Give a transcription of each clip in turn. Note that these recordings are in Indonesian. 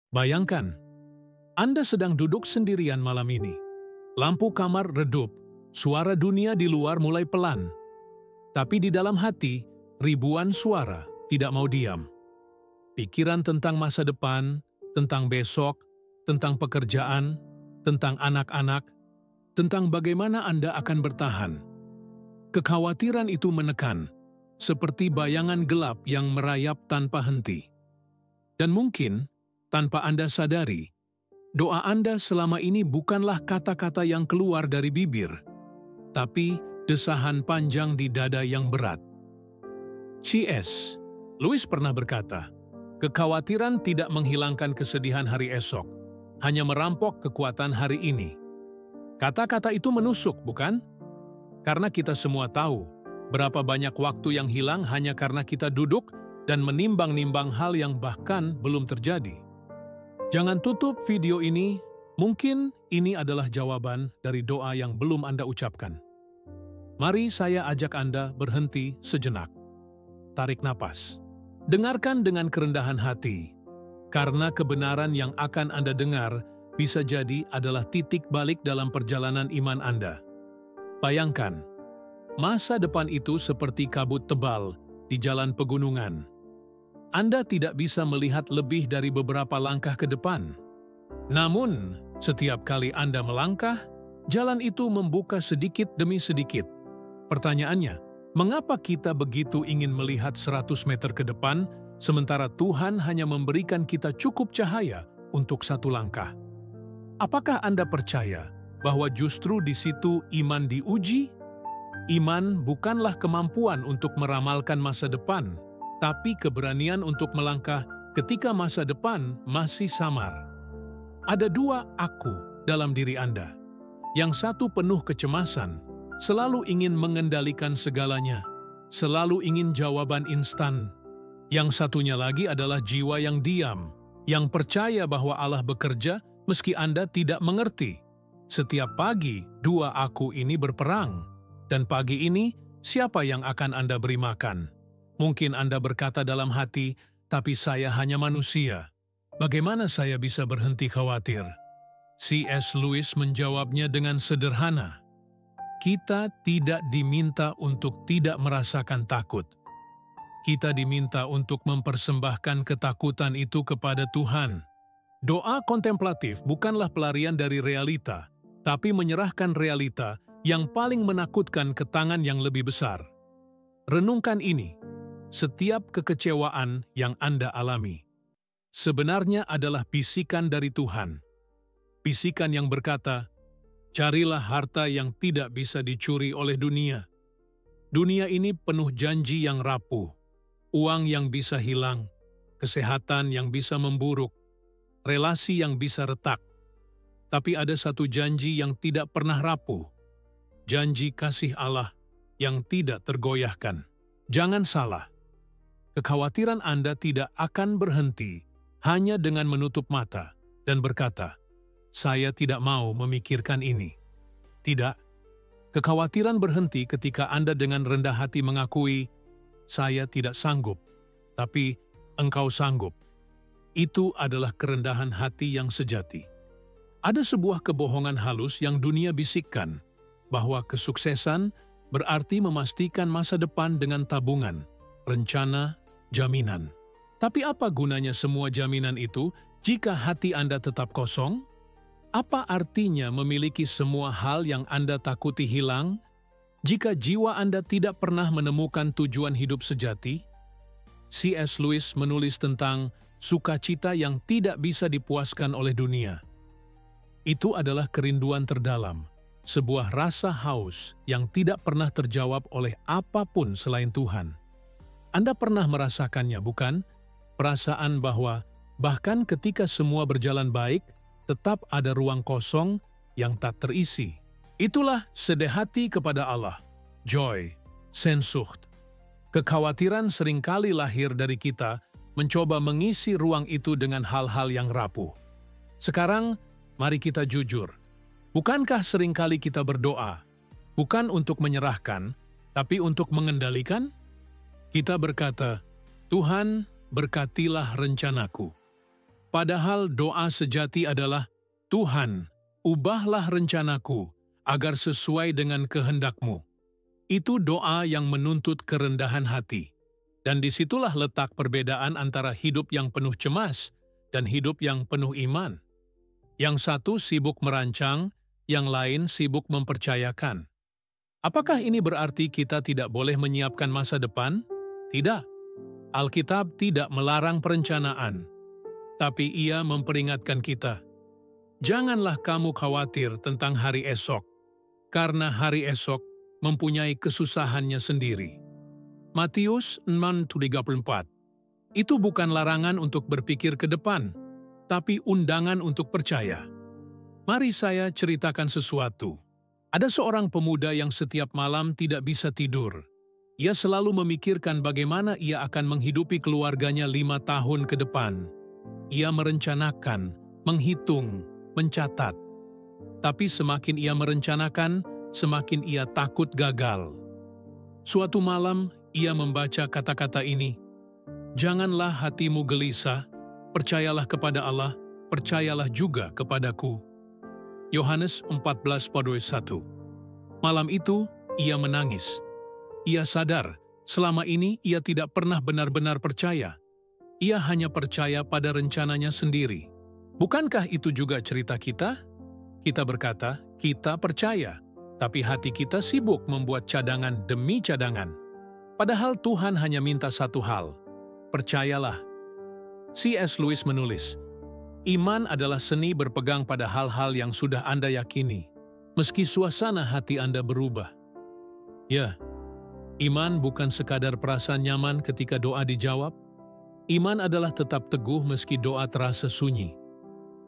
Bayangkan, Anda sedang duduk sendirian malam ini. Lampu kamar redup, suara dunia di luar mulai pelan. Tapi di dalam hati, ribuan suara tidak mau diam. Pikiran tentang masa depan, tentang besok, tentang pekerjaan, tentang anak-anak, tentang bagaimana Anda akan bertahan. Kekhawatiran itu menekan, seperti bayangan gelap yang merayap tanpa henti. Dan mungkin, tanpa Anda sadari, doa Anda selama ini bukanlah kata-kata yang keluar dari bibir, tapi desahan panjang di dada yang berat. C.S. Lewis pernah berkata, kekhawatiran tidak menghilangkan kesedihan hari esok, hanya merampok kekuatan hari ini. Kata-kata itu menusuk, bukan? Karena kita semua tahu berapa banyak waktu yang hilang hanya karena kita duduk dan menimbang-nimbang hal yang bahkan belum terjadi. Jangan tutup video ini, mungkin ini adalah jawaban dari doa yang belum Anda ucapkan. Mari saya ajak Anda berhenti sejenak. Tarik napas. Dengarkan dengan kerendahan hati, karena kebenaran yang akan Anda dengar bisa jadi adalah titik balik dalam perjalanan iman Anda. Bayangkan, masa depan itu seperti kabut tebal di jalan pegunungan. Anda tidak bisa melihat lebih dari beberapa langkah ke depan. Namun, setiap kali Anda melangkah, jalan itu membuka sedikit demi sedikit. Pertanyaannya, mengapa kita begitu ingin melihat 100 meter ke depan, sementara Tuhan hanya memberikan kita cukup cahaya untuk satu langkah? Apakah Anda percaya bahwa justru di situ iman diuji? Iman bukanlah kemampuan untuk meramalkan masa depan, tapi keberanian untuk melangkah ketika masa depan masih samar. Ada dua aku dalam diri Anda. Yang satu penuh kecemasan, selalu ingin mengendalikan segalanya, selalu ingin jawaban instan. Yang satunya lagi adalah jiwa yang diam, yang percaya bahwa Allah bekerja meski Anda tidak mengerti. Setiap pagi, dua aku ini berperang. Dan pagi ini, siapa yang akan Anda beri makan? Mungkin Anda berkata dalam hati, tapi saya hanya manusia. Bagaimana saya bisa berhenti khawatir? C.S. Lewis menjawabnya dengan sederhana. Kita tidak diminta untuk tidak merasakan takut. Kita diminta untuk mempersembahkan ketakutan itu kepada Tuhan. Doa kontemplatif bukanlah pelarian dari realita, tapi menyerahkan realita yang paling menakutkan ke tangan yang lebih besar. Renungkan ini, setiap kekecewaan yang Anda alami sebenarnya adalah bisikan dari Tuhan. Bisikan yang berkata, carilah harta yang tidak bisa dicuri oleh dunia. Dunia ini penuh janji yang rapuh, uang yang bisa hilang, kesehatan yang bisa memburuk, relasi yang bisa retak. Tapi ada satu janji yang tidak pernah rapuh, janji kasih Allah yang tidak tergoyahkan. Jangan salah, kekhawatiran Anda tidak akan berhenti hanya dengan menutup mata dan berkata, saya tidak mau memikirkan ini. Tidak, kekhawatiran berhenti ketika Anda dengan rendah hati mengakui, saya tidak sanggup, tapi engkau sanggup. Itu adalah kerendahan hati yang sejati. Ada sebuah kebohongan halus yang dunia bisikkan, bahwa kesuksesan berarti memastikan masa depan dengan tabungan, rencana, jaminan. Tapi apa gunanya semua jaminan itu jika hati Anda tetap kosong? Apa artinya memiliki semua hal yang Anda takuti hilang, jika jiwa Anda tidak pernah menemukan tujuan hidup sejati? C.S. Lewis menulis tentang sukacita yang tidak bisa dipuaskan oleh dunia. Itu adalah kerinduan terdalam, sebuah rasa haus yang tidak pernah terjawab oleh apapun selain Tuhan. Anda pernah merasakannya, bukan? Perasaan bahwa bahkan ketika semua berjalan baik, tetap ada ruang kosong yang tak terisi. Itulah sedih hati kepada Allah, joy, Sehnsucht. Kekhawatiran seringkali lahir dari kita mencoba mengisi ruang itu dengan hal-hal yang rapuh. Sekarang, mari kita jujur. Bukankah seringkali kita berdoa, bukan untuk menyerahkan, tapi untuk mengendalikan? Kita berkata, Tuhan, berkatilah rencanaku. Padahal doa sejati adalah, Tuhan, ubahlah rencanaku agar sesuai dengan kehendak-Mu. Itu doa yang menuntut kerendahan hati. Dan disitulah letak perbedaan antara hidup yang penuh cemas dan hidup yang penuh iman. Yang satu sibuk merancang, yang lain sibuk mempercayakan. Apakah ini berarti kita tidak boleh menyiapkan masa depan? Tidak. Alkitab tidak melarang perencanaan, tapi ia memperingatkan kita, janganlah kamu khawatir tentang hari esok, karena hari esok mempunyai kesusahannya sendiri. Matius 6:34. Itu bukan larangan untuk berpikir ke depan, tapi undangan untuk percaya. Mari saya ceritakan sesuatu. Ada seorang pemuda yang setiap malam tidak bisa tidur. Ia selalu memikirkan bagaimana ia akan menghidupi keluarganya 5 tahun ke depan. Ia merencanakan, menghitung, mencatat. Tapi semakin ia merencanakan, semakin ia takut gagal. Suatu malam, ia membaca kata-kata ini, janganlah hatimu gelisah, percayalah kepada Allah, percayalah juga kepadaku. Yohanes 14:1. Malam itu, ia menangis. Ia sadar, selama ini ia tidak pernah benar-benar percaya. Ia hanya percaya pada rencananya sendiri. Bukankah itu juga cerita kita? Kita berkata, kita percaya, tapi hati kita sibuk membuat cadangan demi cadangan. Padahal Tuhan hanya minta satu hal, percayalah. C.S. Lewis menulis, iman adalah seni berpegang pada hal-hal yang sudah Anda yakini, meski suasana hati Anda berubah. Ya, iman bukan sekadar perasaan nyaman ketika doa dijawab. Iman adalah tetap teguh meski doa terasa sunyi.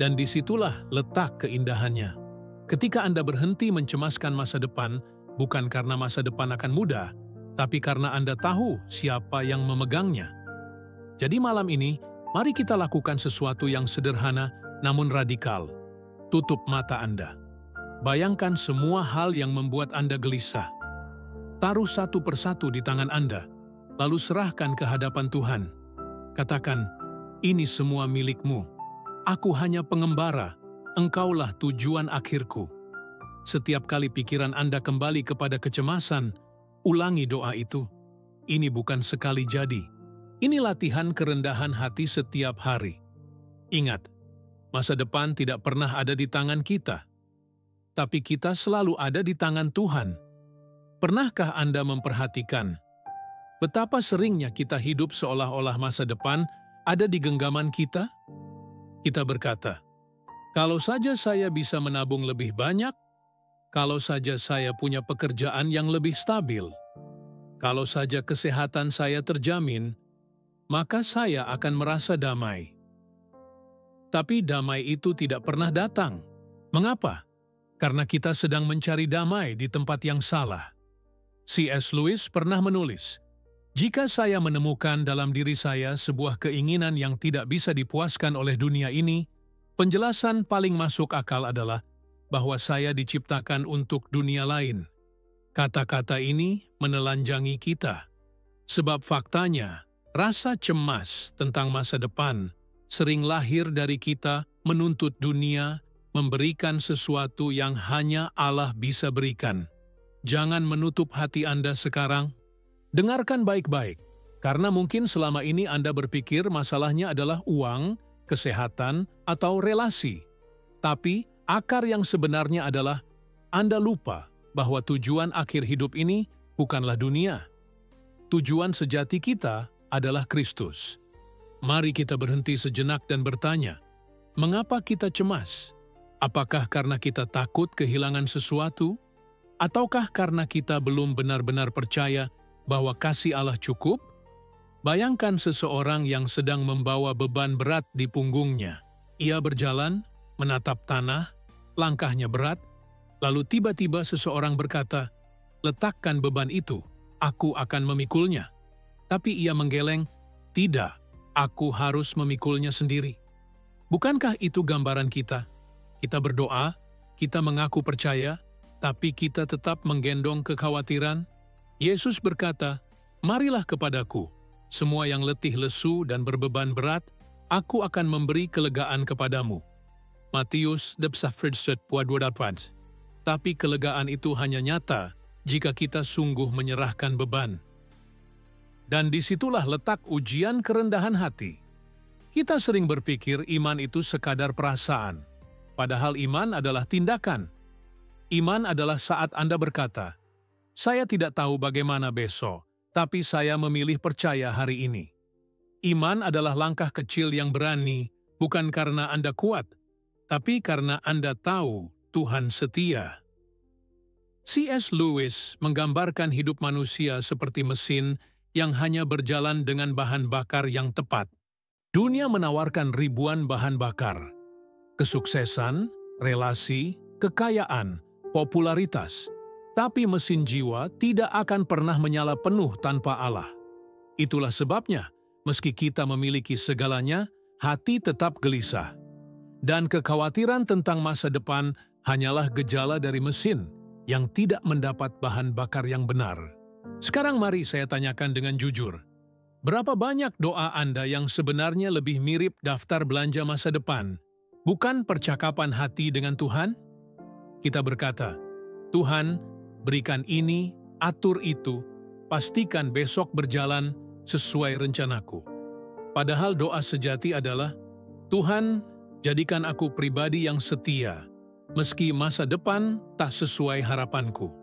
Dan disitulah letak keindahannya. Ketika Anda berhenti mencemaskan masa depan, bukan karena masa depan akan mudah, tapi karena Anda tahu siapa yang memegangnya. Jadi malam ini, mari kita lakukan sesuatu yang sederhana namun radikal. Tutup mata Anda. Bayangkan semua hal yang membuat Anda gelisah. Taruh satu persatu di tangan Anda, lalu serahkan ke hadapan Tuhan. Katakan, ini semua milik-Mu. Aku hanya pengembara, Engkaulah tujuan akhirku. Setiap kali pikiran Anda kembali kepada kecemasan, ulangi doa itu. Ini bukan sekali jadi. Ini latihan kerendahan hati setiap hari. Ingat, masa depan tidak pernah ada di tangan kita. Tapi kita selalu ada di tangan Tuhan. Pernahkah Anda memperhatikan betapa seringnya kita hidup seolah-olah masa depan ada di genggaman kita? Kita berkata, kalau saja saya bisa menabung lebih banyak, kalau saja saya punya pekerjaan yang lebih stabil, kalau saja kesehatan saya terjamin, maka saya akan merasa damai. Tapi damai itu tidak pernah datang. Mengapa? Karena kita sedang mencari damai di tempat yang salah. C.S. Lewis pernah menulis, jika saya menemukan dalam diri saya sebuah keinginan yang tidak bisa dipuaskan oleh dunia ini, penjelasan paling masuk akal adalah bahwa saya diciptakan untuk dunia lain. Kata-kata ini menelanjangi kita. Sebab faktanya, rasa cemas tentang masa depan sering lahir dari kita menuntut dunia memberikan sesuatu yang hanya Allah bisa berikan. Jangan menutup hati Anda sekarang. Dengarkan baik-baik, karena mungkin selama ini Anda berpikir masalahnya adalah uang, kesehatan, atau relasi. Tapi akar yang sebenarnya adalah Anda lupa bahwa tujuan akhir hidup ini bukanlah dunia. Tujuan sejati kita adalah Kristus. Mari kita berhenti sejenak dan bertanya, mengapa kita cemas? Apakah karena kita takut kehilangan sesuatu? Ataukah karena kita belum benar-benar percaya bahwa kasih Allah cukup? Bayangkan seseorang yang sedang membawa beban berat di punggungnya. Ia berjalan, menatap tanah, langkahnya berat, lalu tiba-tiba seseorang berkata, letakkan beban itu, aku akan memikulnya. Tapi ia menggeleng, tidak, aku harus memikulnya sendiri. Bukankah itu gambaran kita? Kita berdoa, kita mengaku percaya, tapi kita tetap menggendong kekhawatiran. Yesus berkata, marilah kepadaku, semua yang letih lesu dan berbeban berat, Aku akan memberi kelegaan kepadamu. Matius 28. Tapi kelegaan itu hanya nyata jika kita sungguh menyerahkan beban. Dan disitulah letak ujian kerendahan hati. Kita sering berpikir iman itu sekadar perasaan, padahal iman adalah tindakan. Iman adalah saat Anda berkata, "Saya tidak tahu bagaimana besok, tapi saya memilih percaya hari ini." Iman adalah langkah kecil yang berani, bukan karena Anda kuat, tapi karena Anda tahu Tuhan setia. C.S. Lewis menggambarkan hidup manusia seperti mesin yang hanya berjalan dengan bahan bakar yang tepat. Dunia menawarkan ribuan bahan bakar. Kesuksesan, relasi, kekayaan, popularitas. Tapi mesin jiwa tidak akan pernah menyala penuh tanpa Allah. Itulah sebabnya, meski kita memiliki segalanya, hati tetap gelisah. Dan kekhawatiran tentang masa depan hanyalah gejala dari mesin yang tidak mendapat bahan bakar yang benar. Sekarang mari saya tanyakan dengan jujur. Berapa banyak doa Anda yang sebenarnya lebih mirip daftar belanja masa depan, bukan percakapan hati dengan Tuhan? Kita berkata, "Tuhan, berikan ini, atur itu, pastikan besok berjalan sesuai rencanaku." Padahal doa sejati adalah, "Tuhan, jadikan aku pribadi yang setia, meski masa depan tak sesuai harapanku."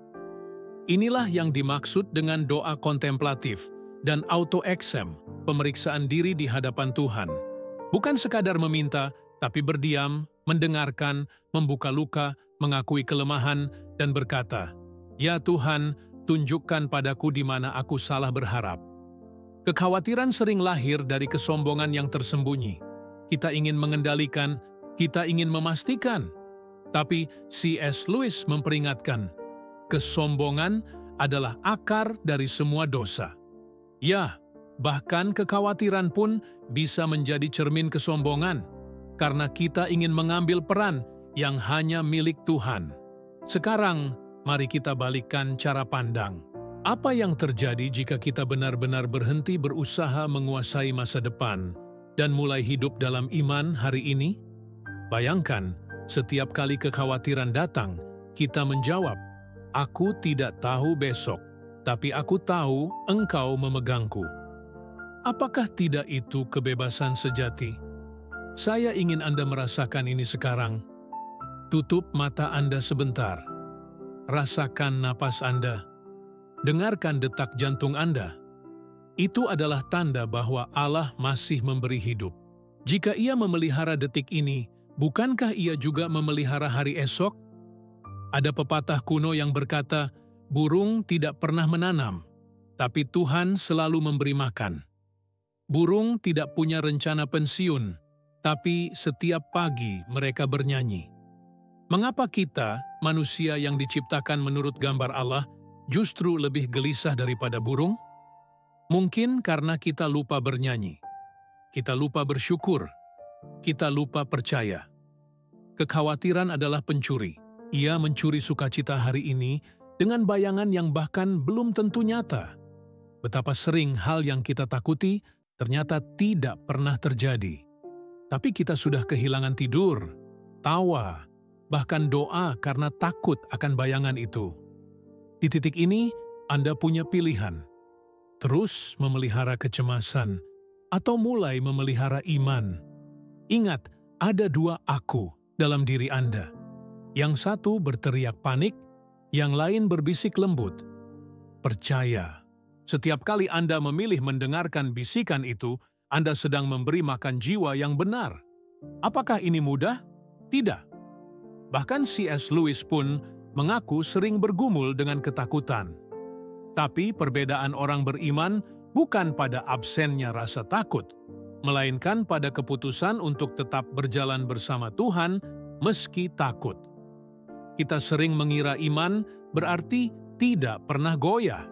Inilah yang dimaksud dengan doa kontemplatif dan auto-exam, pemeriksaan diri di hadapan Tuhan. Bukan sekadar meminta, tapi berdiam, mendengarkan, membuka luka, mengakui kelemahan, dan berkata, "Ya Tuhan, tunjukkan padaku di mana aku salah berharap." Kekhawatiran sering lahir dari kesombongan yang tersembunyi. Kita ingin mengendalikan, kita ingin memastikan. Tapi C.S. Lewis memperingatkan, kesombongan adalah akar dari semua dosa. Ya, bahkan kekhawatiran pun bisa menjadi cermin kesombongan, karena kita ingin mengambil peran yang hanya milik Tuhan. Sekarang, mari kita balikkan cara pandang. Apa yang terjadi jika kita benar-benar berhenti berusaha menguasai masa depan dan mulai hidup dalam iman hari ini? Bayangkan, setiap kali kekhawatiran datang, kita menjawab, "Aku tidak tahu besok, tapi aku tahu Engkau memegangku." Apakah tidak itu kebebasan sejati? Saya ingin Anda merasakan ini sekarang. Tutup mata Anda sebentar. Rasakan napas Anda. Dengarkan detak jantung Anda. Itu adalah tanda bahwa Allah masih memberi hidup. Jika Ia memelihara detik ini, bukankah Ia juga memelihara hari esok? Ada pepatah kuno yang berkata, burung tidak pernah menanam, tapi Tuhan selalu memberi makan. Burung tidak punya rencana pensiun, tapi setiap pagi mereka bernyanyi. Mengapa kita, manusia yang diciptakan menurut gambar Allah, justru lebih gelisah daripada burung? Mungkin karena kita lupa bernyanyi, kita lupa bersyukur, kita lupa percaya. Kekhawatiran adalah pencuri. Ia mencuri sukacita hari ini dengan bayangan yang bahkan belum tentu nyata. Betapa sering hal yang kita takuti ternyata tidak pernah terjadi. Tapi kita sudah kehilangan tidur, tawa, bahkan doa karena takut akan bayangan itu. Di titik ini, Anda punya pilihan. Terus memelihara kecemasan atau mulai memelihara iman. Ingat, ada dua aku dalam diri Anda. Yang satu berteriak panik, yang lain berbisik lembut. Percaya, setiap kali Anda memilih mendengarkan bisikan itu, Anda sedang memberi makan jiwa yang benar. Apakah ini mudah? Tidak. Bahkan C.S. Lewis pun mengaku sering bergumul dengan ketakutan. Tapi perbedaan orang beriman bukan pada absennya rasa takut, melainkan pada keputusan untuk tetap berjalan bersama Tuhan meski takut. Kita sering mengira iman berarti tidak pernah goyah.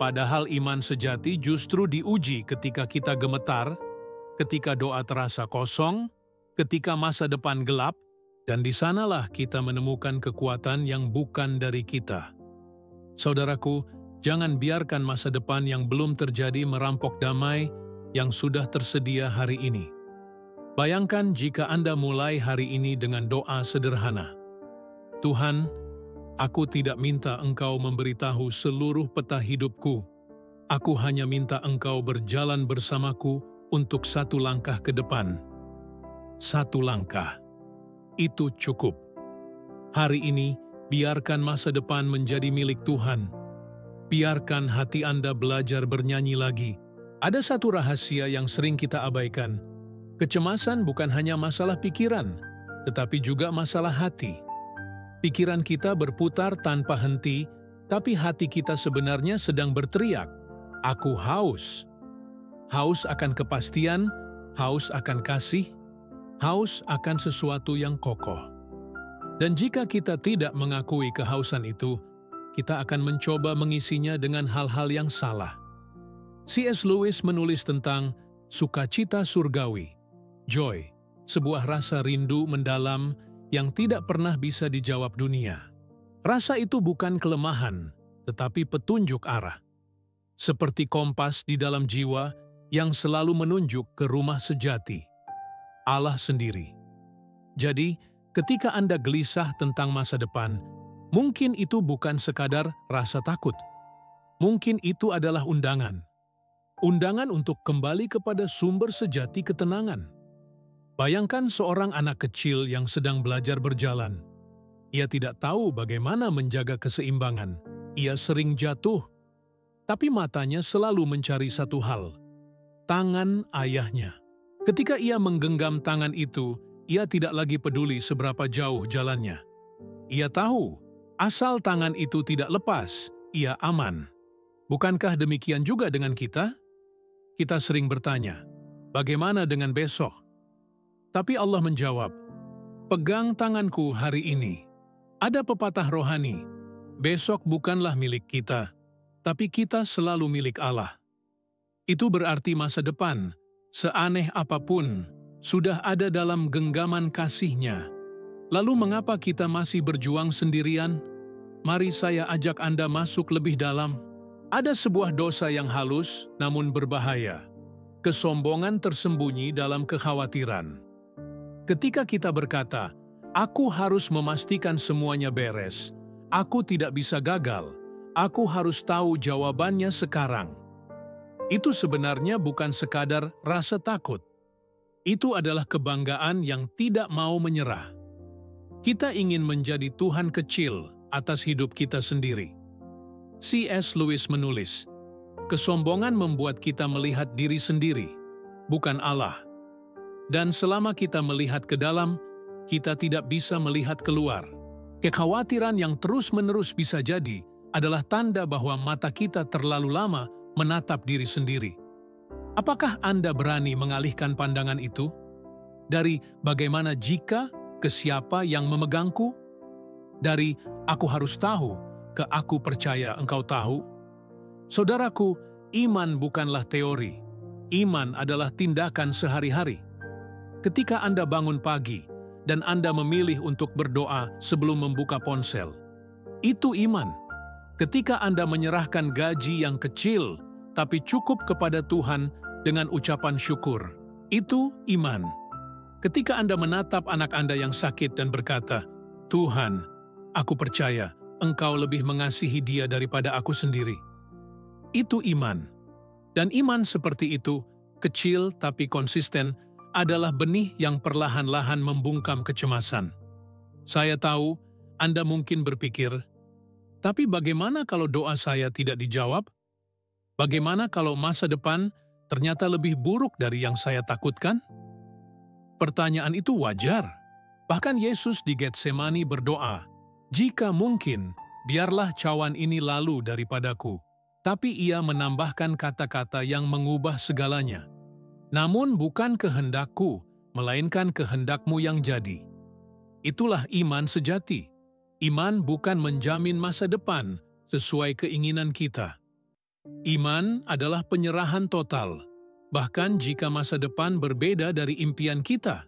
Padahal iman sejati justru diuji ketika kita gemetar, ketika doa terasa kosong, ketika masa depan gelap, dan di sanalah kita menemukan kekuatan yang bukan dari kita. Saudaraku, jangan biarkan masa depan yang belum terjadi merampok damai yang sudah tersedia hari ini. Bayangkan jika Anda mulai hari ini dengan doa sederhana. Tuhan, aku tidak minta Engkau memberitahu seluruh peta hidupku. Aku hanya minta Engkau berjalan bersamaku untuk satu langkah ke depan. Satu langkah. Itu cukup. Hari ini, biarkan masa depan menjadi milik Tuhan. Biarkan hati Anda belajar bernyanyi lagi. Ada satu rahasia yang sering kita abaikan. Kecemasan bukan hanya masalah pikiran, tetapi juga masalah hati. Pikiran kita berputar tanpa henti, tapi hati kita sebenarnya sedang berteriak, "Aku haus." Haus akan kepastian, haus akan kasih, haus akan sesuatu yang kokoh. Dan jika kita tidak mengakui kehausan itu, kita akan mencoba mengisinya dengan hal-hal yang salah. C.S. Lewis menulis tentang sukacita surgawi, joy, sebuah rasa rindu mendalam yang tidak pernah bisa dijawab dunia. Rasa itu bukan kelemahan, tetapi petunjuk arah. Seperti kompas di dalam jiwa yang selalu menunjuk ke rumah sejati, Allah sendiri. Jadi, ketika Anda gelisah tentang masa depan, mungkin itu bukan sekadar rasa takut. Mungkin itu adalah undangan. Undangan untuk kembali kepada sumber sejati ketenangan. Bayangkan seorang anak kecil yang sedang belajar berjalan. Ia tidak tahu bagaimana menjaga keseimbangan. Ia sering jatuh. Tapi matanya selalu mencari satu hal, tangan ayahnya. Ketika ia menggenggam tangan itu, ia tidak lagi peduli seberapa jauh jalannya. Ia tahu, asal tangan itu tidak lepas, ia aman. Bukankah demikian juga dengan kita? Kita sering bertanya, bagaimana dengan besok? Tapi Allah menjawab, pegang tanganku hari ini. Ada pepatah rohani, besok bukanlah milik kita, tapi kita selalu milik Allah. Itu berarti masa depan, seaneh apapun, sudah ada dalam genggaman kasih-Nya. Lalu mengapa kita masih berjuang sendirian? Mari saya ajak Anda masuk lebih dalam. Ada sebuah dosa yang halus namun berbahaya. Kesombongan tersembunyi dalam kekhawatiran. Ketika kita berkata, aku harus memastikan semuanya beres, aku tidak bisa gagal, aku harus tahu jawabannya sekarang. Itu sebenarnya bukan sekadar rasa takut. Itu adalah kebanggaan yang tidak mau menyerah. Kita ingin menjadi Tuhan kecil atas hidup kita sendiri. C.S. Lewis menulis, kesombongan membuat kita melihat diri sendiri, bukan Allah. Dan selama kita melihat ke dalam, kita tidak bisa melihat keluar. Kekhawatiran yang terus-menerus bisa jadi adalah tanda bahwa mata kita terlalu lama menatap diri sendiri. Apakah Anda berani mengalihkan pandangan itu? Dari bagaimana jika ke siapa yang memegangku? Dari aku harus tahu ke aku percaya engkau tahu? Saudaraku, iman bukanlah teori. Iman adalah tindakan sehari-hari. Ketika Anda bangun pagi dan Anda memilih untuk berdoa sebelum membuka ponsel, itu iman. Ketika Anda menyerahkan gaji yang kecil tapi cukup kepada Tuhan dengan ucapan syukur, itu iman. Ketika Anda menatap anak Anda yang sakit dan berkata, Tuhan, aku percaya Engkau lebih mengasihi dia daripada aku sendiri. Itu iman. Dan iman seperti itu, kecil tapi konsisten, adalah benih yang perlahan-lahan membungkam kecemasan. Saya tahu Anda mungkin berpikir, tapi bagaimana kalau doa saya tidak dijawab? Bagaimana kalau masa depan ternyata lebih buruk dari yang saya takutkan? Pertanyaan itu wajar. Bahkan Yesus di Getsemani berdoa, jika mungkin, biarlah cawan ini lalu daripadaku. Tapi ia menambahkan kata-kata yang mengubah segalanya. Namun bukan kehendakku, melainkan kehendakmu yang jadi. Itulah iman sejati. Iman bukan menjamin masa depan sesuai keinginan kita. Iman adalah penyerahan total, bahkan jika masa depan berbeda dari impian kita.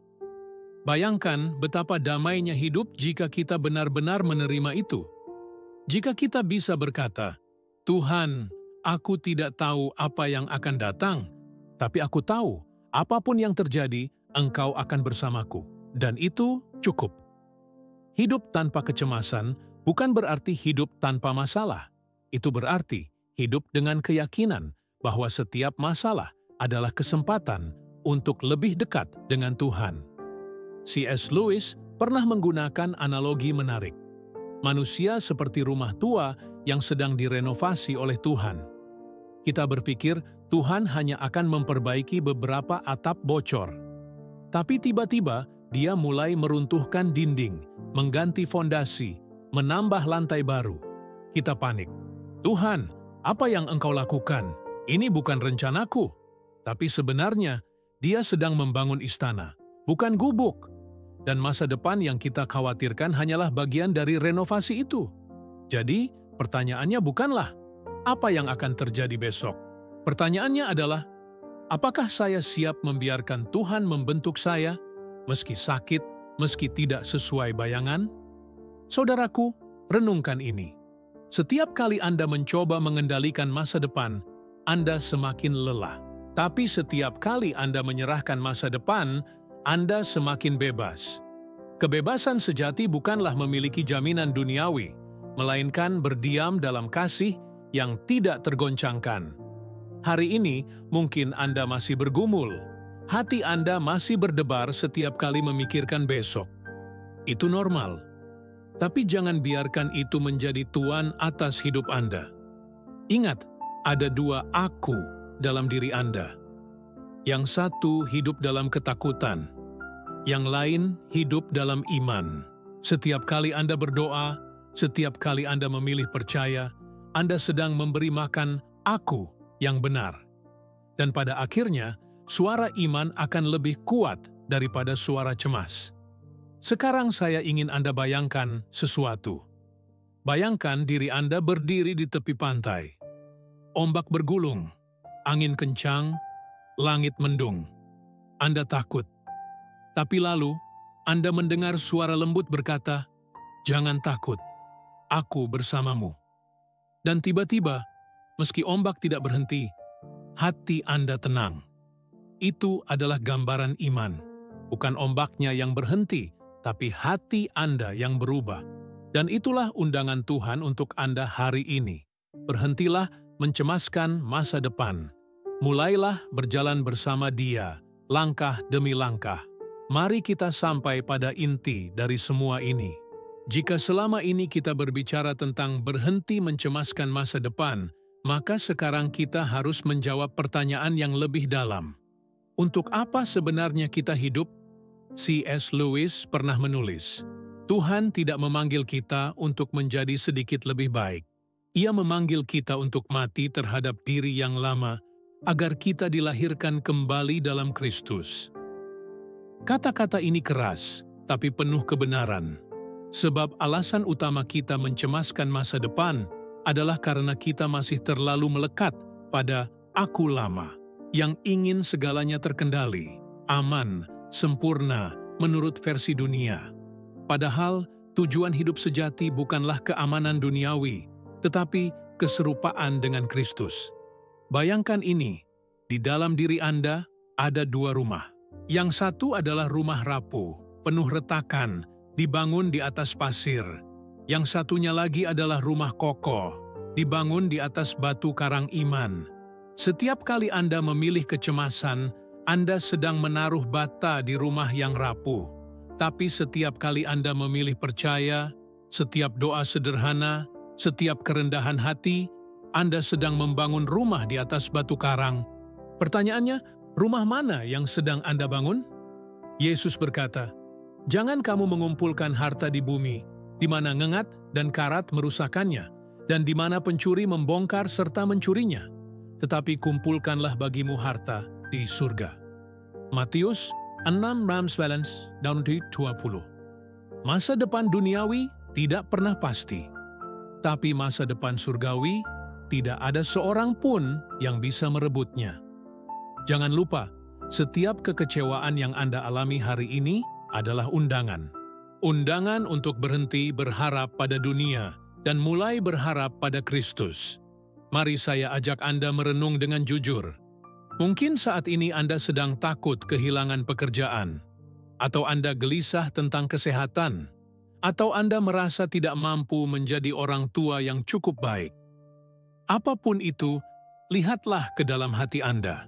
Bayangkan betapa damainya hidup jika kita benar-benar menerima itu. Jika kita bisa berkata, Tuhan, aku tidak tahu apa yang akan datang, tapi aku tahu, apapun yang terjadi, engkau akan bersamaku, dan itu cukup. Hidup tanpa kecemasan bukan berarti hidup tanpa masalah. Itu berarti hidup dengan keyakinan bahwa setiap masalah adalah kesempatan untuk lebih dekat dengan Tuhan. C.S. Lewis pernah menggunakan analogi menarik. Manusia seperti rumah tua yang sedang direnovasi oleh Tuhan. Kita berpikir Tuhan hanya akan memperbaiki beberapa atap bocor. Tapi tiba-tiba Dia mulai meruntuhkan dinding, mengganti fondasi, menambah lantai baru. Kita panik. Tuhan, apa yang Engkau lakukan? Ini bukan rencanaku. Tapi sebenarnya Dia sedang membangun istana, bukan gubuk. Dan masa depan yang kita khawatirkan hanyalah bagian dari renovasi itu. Jadi, pertanyaannya bukanlah, apa yang akan terjadi besok? Pertanyaannya adalah, apakah saya siap membiarkan Tuhan membentuk saya, meski sakit, meski tidak sesuai bayangan? Saudaraku, renungkan ini. Setiap kali Anda mencoba mengendalikan masa depan, Anda semakin lelah. Tapi setiap kali Anda menyerahkan masa depan, Anda semakin bebas. Kebebasan sejati bukanlah memiliki jaminan duniawi, melainkan berdiam dalam kasih yang tidak tergoncangkan. Hari ini mungkin Anda masih bergumul, hati Anda masih berdebar setiap kali memikirkan besok. Itu normal. Tapi jangan biarkan itu menjadi tuan atas hidup Anda. Ingat, ada dua aku dalam diri Anda. Yang satu hidup dalam ketakutan, yang lain hidup dalam iman. Setiap kali Anda berdoa, setiap kali Anda memilih percaya, Anda sedang memberi makan aku yang benar. Dan pada akhirnya, suara iman akan lebih kuat daripada suara cemas. Sekarang saya ingin Anda bayangkan sesuatu. Bayangkan diri Anda berdiri di tepi pantai. Ombak bergulung, angin kencang, langit mendung. Anda takut. Tapi lalu, Anda mendengar suara lembut berkata, "Jangan takut, aku bersamamu." Dan tiba-tiba, meski ombak tidak berhenti, hati Anda tenang. Itu adalah gambaran iman. Bukan ombaknya yang berhenti, tapi hati Anda yang berubah. Dan itulah undangan Tuhan untuk Anda hari ini. Berhentilah mencemaskan masa depan. Mulailah berjalan bersama Dia, langkah demi langkah. Mari kita sampai pada inti dari semua ini. Jika selama ini kita berbicara tentang berhenti mencemaskan masa depan, maka sekarang kita harus menjawab pertanyaan yang lebih dalam. Untuk apa sebenarnya kita hidup? C.S. Lewis pernah menulis, Tuhan tidak memanggil kita untuk menjadi sedikit lebih baik. Ia memanggil kita untuk mati terhadap diri yang lama, agar kita dilahirkan kembali dalam Kristus. Kata-kata ini keras, tapi penuh kebenaran. Sebab alasan utama kita mencemaskan masa depan adalah karena kita masih terlalu melekat pada aku lama, yang ingin segalanya terkendali, aman, sempurna menurut versi dunia. Padahal tujuan hidup sejati bukanlah keamanan duniawi, tetapi keserupaan dengan Kristus. Bayangkan ini, di dalam diri Anda ada dua rumah. Yang satu adalah rumah rapuh, penuh retakan, dibangun di atas pasir. Yang satunya lagi adalah rumah kokoh, dibangun di atas batu karang iman. Setiap kali Anda memilih kecemasan, Anda sedang menaruh bata di rumah yang rapuh. Tapi setiap kali Anda memilih percaya, setiap doa sederhana, setiap kerendahan hati, Anda sedang membangun rumah di atas batu karang. Pertanyaannya, rumah mana yang sedang Anda bangun? Yesus berkata, "Jangan kamu mengumpulkan harta di bumi, di mana ngengat dan karat merusakkannya, dan di mana pencuri membongkar serta mencurinya. Tetapi kumpulkanlah bagimu harta di surga." Matius 6:20. Masa depan duniawi tidak pernah pasti, tapi masa depan surgawi tidak ada seorang pun yang bisa merebutnya. Jangan lupa, setiap kekecewaan yang Anda alami hari ini adalah undangan. Undangan untuk berhenti berharap pada dunia dan mulai berharap pada Kristus. Mari saya ajak Anda merenung dengan jujur. Mungkin saat ini Anda sedang takut kehilangan pekerjaan, atau Anda gelisah tentang kesehatan, atau Anda merasa tidak mampu menjadi orang tua yang cukup baik. Apapun itu, lihatlah ke dalam hati Anda.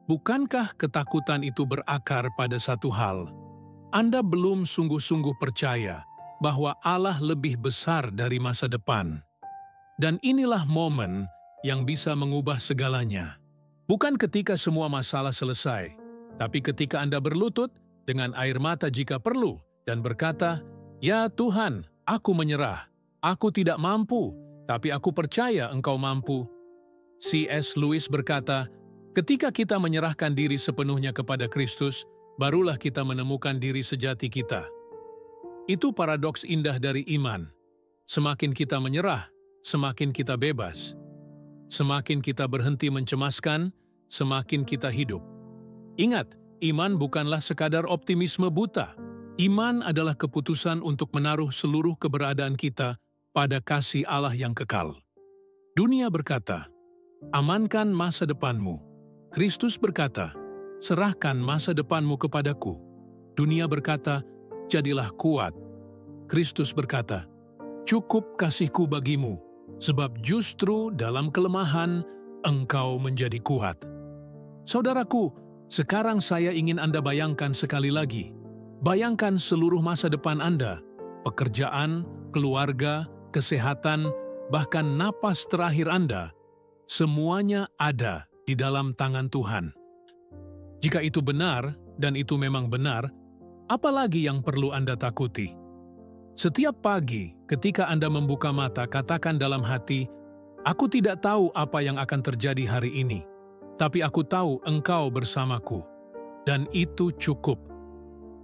Bukankah ketakutan itu berakar pada satu hal? Anda belum sungguh-sungguh percaya bahwa Allah lebih besar dari masa depan. Dan inilah momen yang bisa mengubah segalanya. Bukan ketika semua masalah selesai, tapi ketika Anda berlutut dengan air mata jika perlu dan berkata, "Ya Tuhan, aku menyerah. Aku tidak mampu, tapi aku percaya Engkau mampu." C.S. Lewis berkata, ketika kita menyerahkan diri sepenuhnya kepada Kristus, barulah kita menemukan diri sejati kita. Itu paradoks indah dari iman. Semakin kita menyerah, semakin kita bebas. Semakin kita berhenti mencemaskan, semakin kita hidup. Ingat, iman bukanlah sekadar optimisme buta. Iman adalah keputusan untuk menaruh seluruh keberadaan kita pada kasih Allah yang kekal. Dunia berkata, "Amankan masa depanmu." Kristus berkata, "Serahkan masa depanmu kepadaku." Dunia berkata, "Jadilah kuat." Kristus berkata, "Cukup kasihku bagimu, sebab justru dalam kelemahan engkau menjadi kuat." Saudaraku, sekarang saya ingin Anda bayangkan sekali lagi. Bayangkan seluruh masa depan Anda, pekerjaan, keluarga, kesehatan, bahkan napas terakhir Anda, semuanya ada di dalam tangan Tuhan. Jika itu benar, dan itu memang benar, apalagi yang perlu Anda takuti? Setiap pagi, ketika Anda membuka mata, katakan dalam hati, "Aku tidak tahu apa yang akan terjadi hari ini, tapi aku tahu Engkau bersamaku." Dan itu cukup.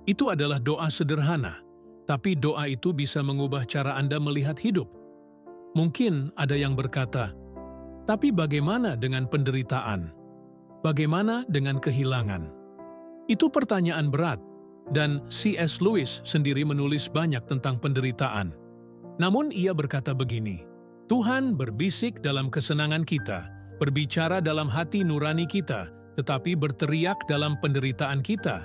Itu adalah doa sederhana, tapi doa itu bisa mengubah cara Anda melihat hidup. Mungkin ada yang berkata, "Tapi bagaimana dengan penderitaan? Bagaimana dengan kehilangan?" Itu pertanyaan berat, dan C.S. Lewis sendiri menulis banyak tentang penderitaan. Namun ia berkata begini, "Tuhan berbisik dalam kesenangan kita, berbicara dalam hati nurani kita, tetapi berteriak dalam penderitaan kita.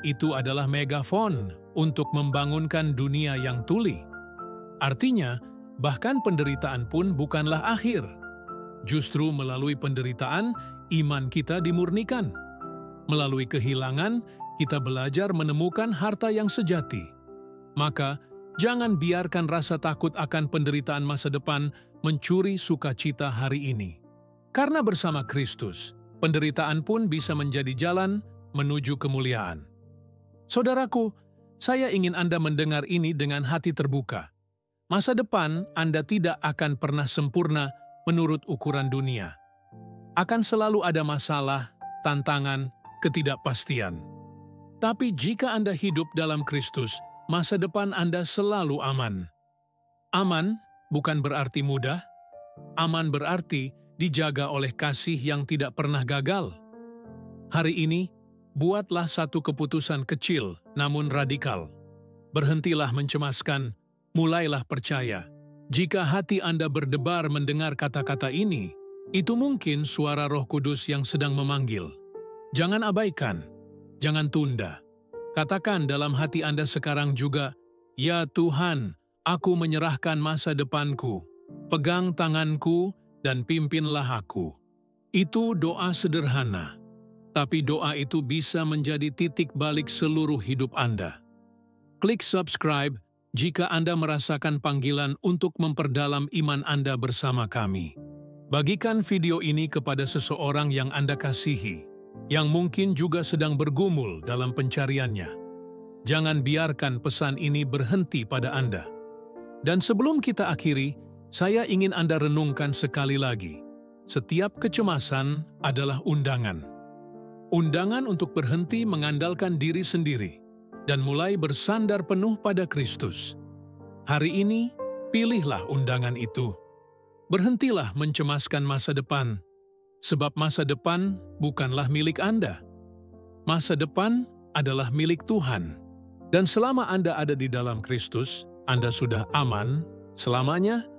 Itu adalah megafon untuk membangunkan dunia yang tuli." Artinya, bahkan penderitaan pun bukanlah akhir. Justru melalui penderitaan, iman kita dimurnikan. Melalui kehilangan, kita belajar menemukan harta yang sejati. Maka, jangan biarkan rasa takut akan penderitaan masa depan mencuri sukacita hari ini. Karena bersama Kristus, penderitaan pun bisa menjadi jalan menuju kemuliaan. Saudaraku, saya ingin Anda mendengar ini dengan hati terbuka. Masa depan Anda tidak akan pernah sempurna menurut ukuran dunia. Akan selalu ada masalah, tantangan, ketidakpastian. Tapi jika Anda hidup dalam Kristus, masa depan Anda selalu aman. Aman bukan berarti mudah. Aman berarti dijaga oleh kasih yang tidak pernah gagal. Hari ini, buatlah satu keputusan kecil namun radikal. Berhentilah mencemaskan, mulailah percaya. Jika hati Anda berdebar mendengar kata-kata ini, itu mungkin suara Roh Kudus yang sedang memanggil. Jangan abaikan, jangan tunda. Katakan dalam hati Anda sekarang juga, "Ya Tuhan, aku menyerahkan masa depanku. Pegang tanganku dan pimpinlah aku." Itu doa sederhana, tapi doa itu bisa menjadi titik balik seluruh hidup Anda. Klik subscribe jika Anda merasakan panggilan untuk memperdalam iman Anda bersama kami. Bagikan video ini kepada seseorang yang Anda kasihi, yang mungkin juga sedang bergumul dalam pencariannya. Jangan biarkan pesan ini berhenti pada Anda. Dan sebelum kita akhiri, saya ingin Anda renungkan sekali lagi. Setiap kecemasan adalah undangan. Undangan untuk berhenti mengandalkan diri sendiri dan mulai bersandar penuh pada Kristus. Hari ini, pilihlah undangan itu. Berhentilah mencemaskan masa depan, sebab masa depan bukanlah milik Anda. Masa depan adalah milik Tuhan. Dan selama Anda ada di dalam Kristus, Anda sudah aman selamanya